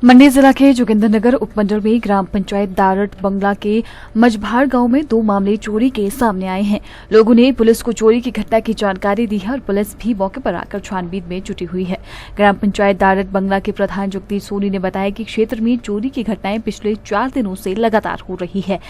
मंडी जिला के जोगिंद्रनगर उपमंडल में ग्राम पंचायत दारट बंगला के मझभाड़ गांव में 2 मामले चोरी के सामने आए हैं। लोगों ने पुलिस को चोरी की घटना की जानकारी दी है और पुलिस भी मौके पर आकर छानबीन में जुटी हुई है। ग्राम पंचायत दारट बंगला के प्रधान जगदीश सोनी ने बताया कि क्षेत्र में चोरी की घटनाएं पिछले 4 दिनों से लगातार हो रही है।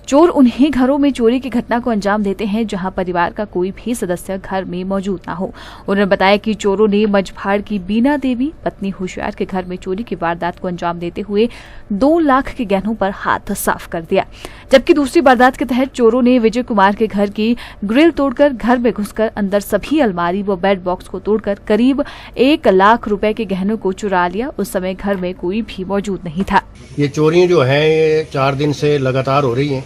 चोर उन्हीं घरों में चोरी की घटना को अंजाम देते हैं जहां परिवार का कोई भी सदस्य घर में मौजूद न हो। उन्होंने बताया कि चोरों ने मझभाड़ की बीना देवी पत्नी होशियार के घर में चोरी की वारदात को अंजाम देते हुए 2 लाख के गहनों पर हाथ साफ कर दिया, जबकि दूसरी वारदात के तहत चोरों ने विजय कुमार के घर की ग्रिल तोड़कर घर में घुसकर अंदर सभी अलमारी व बेड बॉक्स को तोड़कर करीब 1 लाख रुपए के गहनों को चुरा लिया। उस समय घर में कोई भी मौजूद नहीं था। ये चोरियां जो हैं ये 4 दिन से लगातार हो रही हैं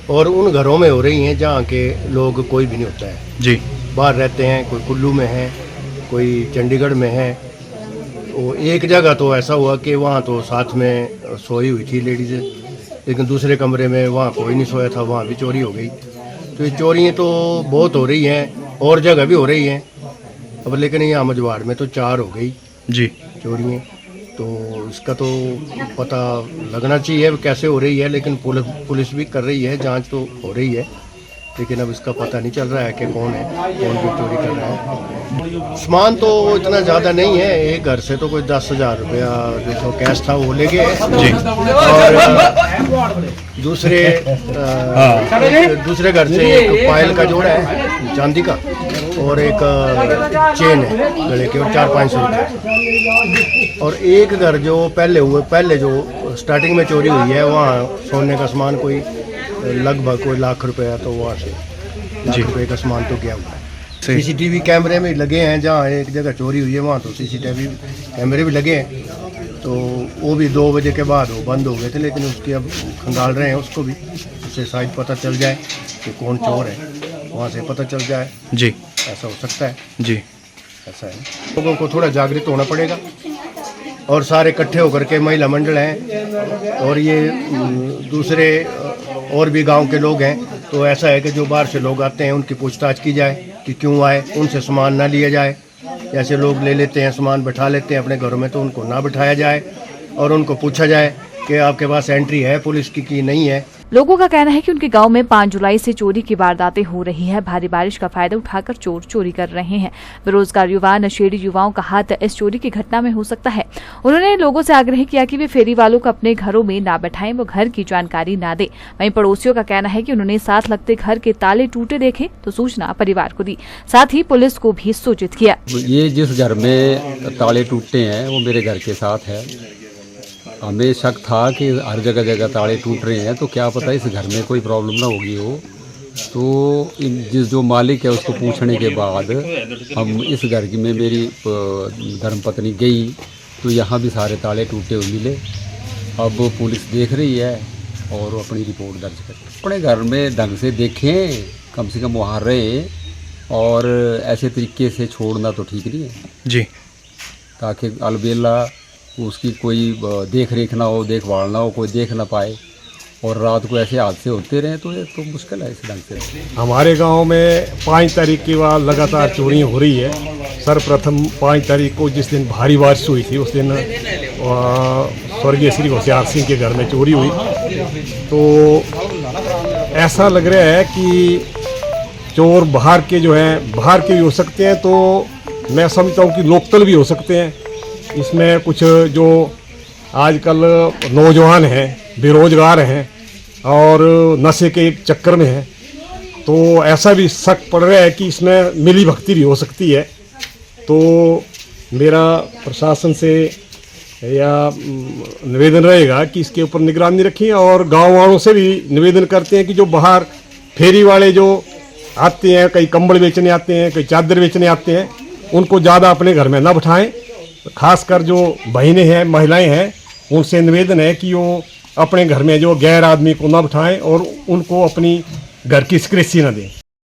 और उन घरों में हो रही हैं जहाँ के लोग कोई भी नहीं होता है जी। बाहर रहते हैं, कोई कुल्लू में है, कोई चंडीगढ़ में है। वो एक जगह तो ऐसा हुआ कि वहाँ तो साथ में सोई हुई थी लेडीज़, लेकिन दूसरे कमरे में वहाँ कोई नहीं सोया था, वहाँ भी चोरी हो गई। तो ये चोरियाँ तो बहुत हो रही हैं और जगह भी हो रही हैं अब, लेकिन यहाँ मझभाड़ में तो 4 हो गई जी चोरियाँ। तो इसका तो पता लगना चाहिए कैसे हो रही है, लेकिन पुलिस भी कर रही है, जांच तो हो रही है, लेकिन अब इसका पता नहीं चल रहा है कि कौन है, कौन भी चोरी कर रहा है। सामान तो इतना ज़्यादा नहीं है, एक घर से तो कोई 10,000 रुपया जो कैश था वो ले गए जी। और दूसरे घर से एक पायल का जोड़ा है चांदी का और एक चेन है गले के और 400-500 रुपये। और एक घर जो पहले जो स्टार्टिंग में चोरी हुई है वहाँ सोने का सामान कोई लगभग कोई लाख रुपया, तो वहाँ से लाख रुपये का सामान तो गया हुआ है। सीसीटीवी कैमरे में लगे हैं, जहाँ एक जगह चोरी हुई है वहाँ तो सीसीटीवी कैमरे भी लगे हैं, तो वो भी 2 बजे के बाद वो बंद हो गए थे, लेकिन उसकी अब खंगाल रहे हैं उसको भी, उससे शायद पता चल जाए कि कौन चोर है, वहाँ से पता चल जाए जी। ऐसा हो सकता है जी, ऐसा है। लोगों को थोड़ा जागृत होना पड़ेगा और सारे इकट्ठे होकर के महिला मंडल हैं और ये दूसरे और भी गांव के लोग हैं, तो ऐसा है कि जो बाहर से लोग आते हैं उनकी पूछताछ की जाए कि क्यों आए, उनसे सामान ना लिया जाए। ऐसे लोग ले लेते हैं सामान, बैठा लेते हैं अपने घरों में, तो उनको ना बिठाया जाए और उनको पूछा जाए कि आपके पास एंट्री है पुलिस की नहीं है। लोगों का कहना है कि उनके गांव में 5 जुलाई से चोरी की वारदातें हो रही है। भारी बारिश का फायदा उठाकर चोर चोरी कर रहे हैं। बेरोजगार युवा, नशेड़ी युवाओं का हाथ इस चोरी की घटना में हो सकता है। उन्होंने लोगों से आग्रह किया कि वे फेरी वालों को अपने घरों में ना बैठाएं, वो घर की जानकारी ना दें। वहीं पड़ोसियों का कहना है कि उन्होंने साथ लगते घर के ताले टूटे देखे तो सूचना परिवार को दी, साथ ही पुलिस को भी सूचित किया। ये जिस घर में ताले टूटे हैं वो मेरे घर के साथ है। हमें शक था कि हर जगह ताले टूट रहे हैं, तो क्या पता इस घर में कोई प्रॉब्लम ना होगी हो। तो जिस जो मालिक है उसको पूछने के बाद हम इस घर की में मेरी धर्मपत्नी गई तो यहाँ भी सारे ताले टूटे हुए मिले। अब पुलिस देख रही है और वो अपनी रिपोर्ट दर्ज कर अपने घर में ढंग से देखें, कम से कम वहाँ रहें और ऐसे तरीके से छोड़ना तो ठीक नहीं है जी, ताकि अलबेला उसकी कोई देख रेख ना हो, देखभाल ना हो, कोई देख ना पाए और रात को ऐसे हादसे होते रहे तो ये तो मुश्किल है इस ढंग से। हमारे गांव में 5 तारीख के बाद लगातार चोरी हो रही है। सर्वप्रथम 5 तारीख को जिस दिन भारी बारिश हुई थी उस दिन स्वर्गीय श्री होशियार सिंह के घर में चोरी हुई। तो ऐसा लग रहा है कि चोर बाहर के जो हैं, बाहर के भी हो सकते हैं, तो मैं समझता हूँ कि लोकल भी हो सकते हैं। इसमें कुछ जो आजकल नौजवान हैं, बेरोजगार हैं और नशे के चक्कर में हैं, तो ऐसा भी शक पड़ रहा है कि इसमें मिली भगती भी हो सकती है। तो मेरा प्रशासन से या निवेदन रहेगा कि इसके ऊपर निगरानी रखें और गांव वालों से भी निवेदन करते हैं कि जो बाहर फेरी वाले जो आते हैं, कई कंबल बेचने आते हैं, कई चादर बेचने आते हैं, उनको ज़्यादा अपने घर में ना बिठाएं। खासकर जो बहनें हैं, महिलाएं हैं, उनसे निवेदन है कि वो अपने घर में जो गैर आदमी को ना बिठाएं और उनको अपनी घर की सिक्रेसी ना दें।